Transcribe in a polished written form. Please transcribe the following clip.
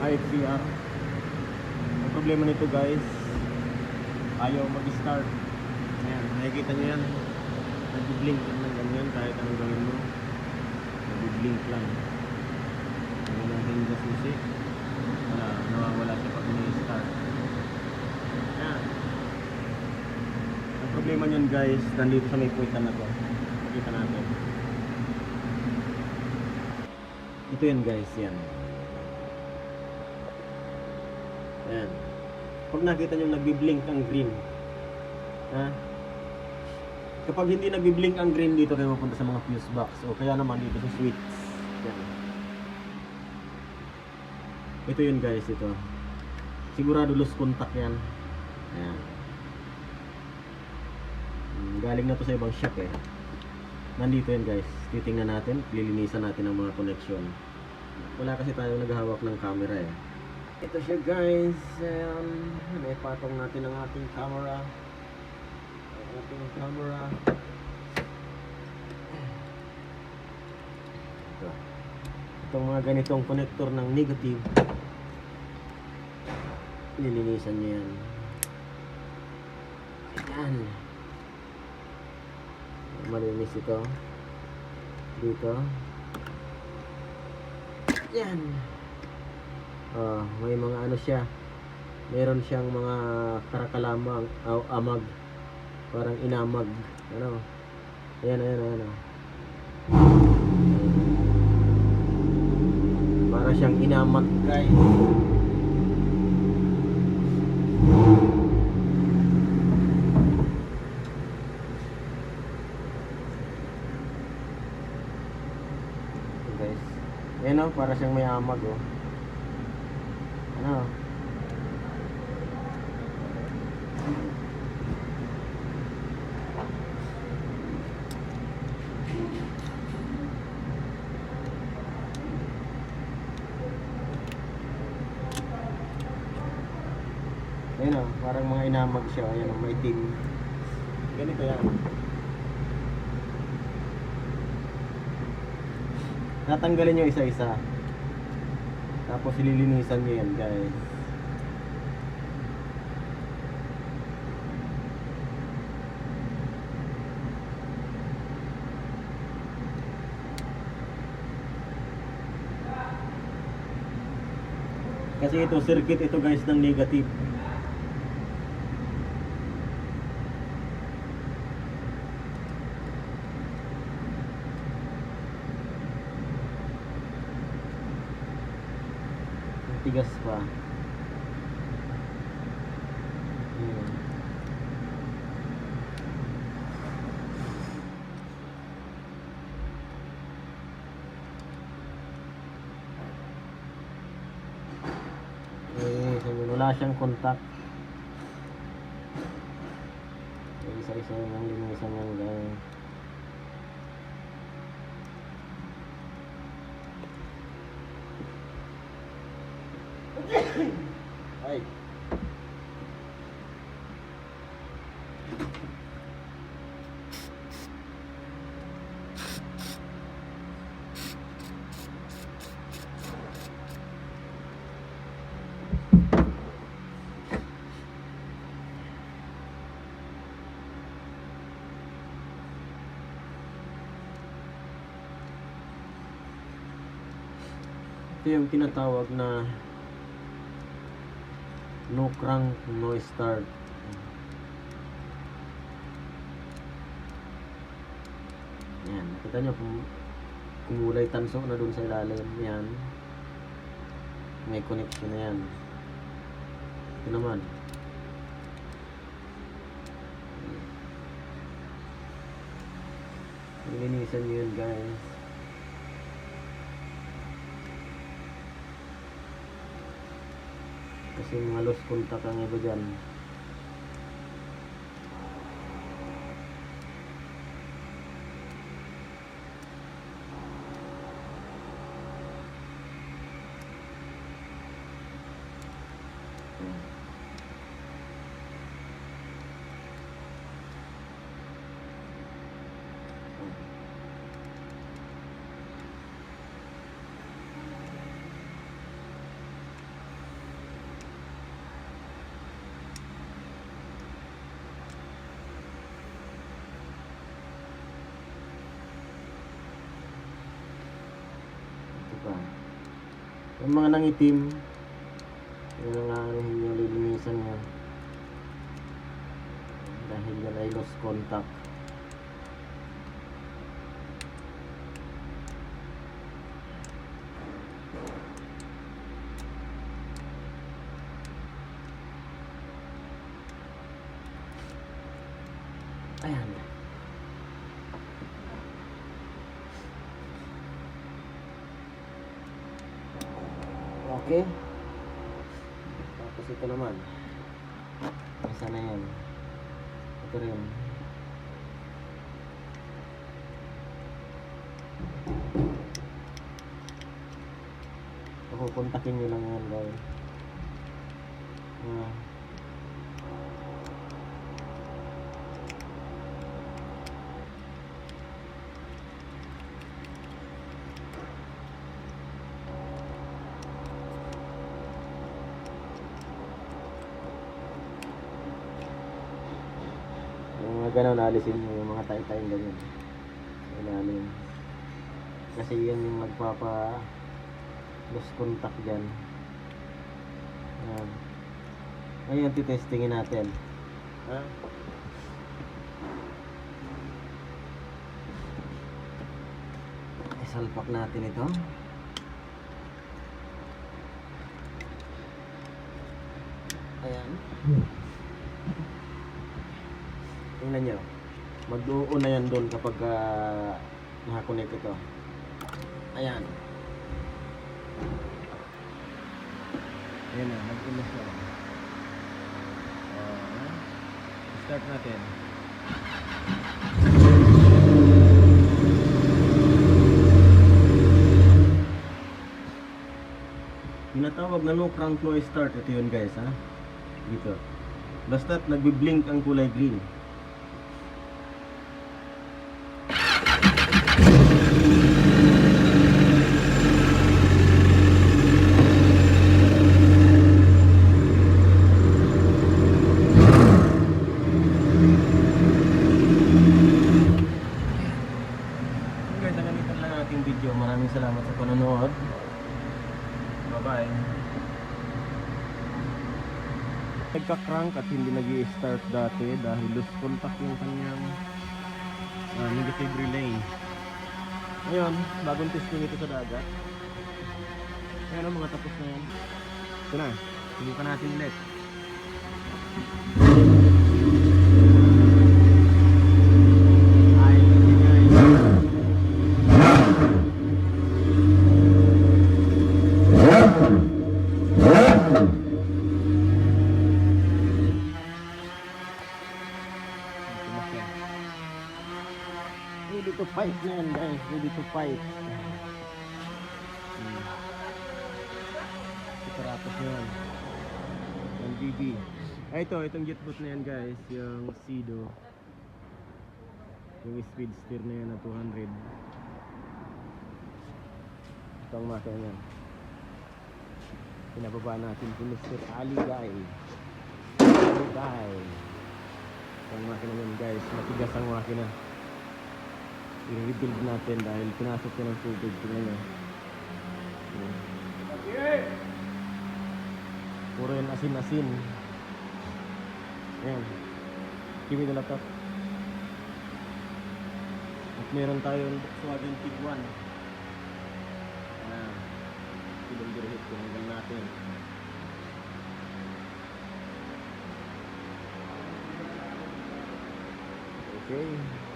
IFCR. Ang problema nito guys, ayaw mag-start. Ayan, nakikita nyo yan. Nag-blink lang ng ganyan kahit anong gawin mo. Nag-blink lang. Ngayon natin yung susi. Wala, nawawala siya pag may-start. Ayan. Ang problema nyan guys, nandito sa may puwitan na to. Makita natin. Ito yan guys, yan. Ayan. Pag nakita nyo nagbi-blink ang green, ha? Kapag hindi nagbi-blink ang green dito, kayo mapunta sa mga fuse box o kaya naman dito sa switch. Yan. Ito yun guys, ito. Sigurado loose contact yan. Ayan. Galing na to sa ibang shop eh. Nandito yan guys. Titingnan natin, lilinisan natin ang mga connection. Wala kasi tayong naghahawak ng camera eh. Ito siya guys. Ayan. May patong natin ang ating camera. Ating camera. Ito. Itong mga ganitong connector ng negative, nilinisan nyo yan. Ayan. Malinis ito. Dito. Ayan. May mga ano siya. Meron siyang mga karakalamang amag. Parang inamag. Ano? Ayan, ayan, ayan. Para siyang inamag guys. Guys. Ayan o, para siyang may amag o. Ano? Ayan o, parang mga inamag siya. Ayan o, may team. Ganito yan. Tatanggalin nyo isa-isa. Tapos ililinisan nyo yan guys. Kasi ito, circuit ito guys ng negative. Tigas pa. Wala siyang contact. Isa-isa yung linisan yan guys. Ay. Ito yung tinatawag na no crank, no start. Yan, nakita nyo kumulay tanso na dun sa ilalim. Yan, may connection na yan. Ito naman, linisan nyo yun guys. Kasi mga lost contact ang iba dyan. Yung mga nangitim, yun ang aanihin yung lilinisan niya. Dahil yan ay lost contact. Ayan. Okay. Tapos ito naman. Isa na yan. Ito rin. Kontakin nyo lang yan guys. Yung mga ganun, alisin nyo yung mga tayo-tayong ganyan. Ilalim. Kasi yan yung magpapa lost contact dyan. Ayan. Ngayon titestingin natin. Ha? Isalpak natin ito. Ayan. Tingnan nyo. Mag-uuna yan doon kapag nakakonect ito. Ayan. Ayan na, nag-uuna siya. Start natin. Tinatawag na no crank no start. Ito yun guys ha. Dito. Basta't nagbi-blink ang kulay green. Video. Maraming salamat sa panonood. Bye-bye. Nagka-crank at hindi nag-i-start dati dahil lost contact yung kanyang negative relay. Ngayon, bagong testing ito sa dagat. Ayan mga tapos na yan. Ito na. Subukan natin ulit. Ready to fight na yan guys, ready to fight. Iparapos na yan. Yung GB. Itong jetboot na yan guys, yung Sido. Yung speed steer na yan na 200. Itong makina yan. Pinababa natin si Mr. Aligay. Aligay. Itong makina yan guys, matigas ang makina. I-rebuild natin dahil pinasok ko ng tubig. Tingnan nyo. Puro yan asin-asin. Ayan. Give me the laptop. At meron tayong Volkswagen Tiguan. Ayan. Cylinder head. Tinanggal natin. Okay.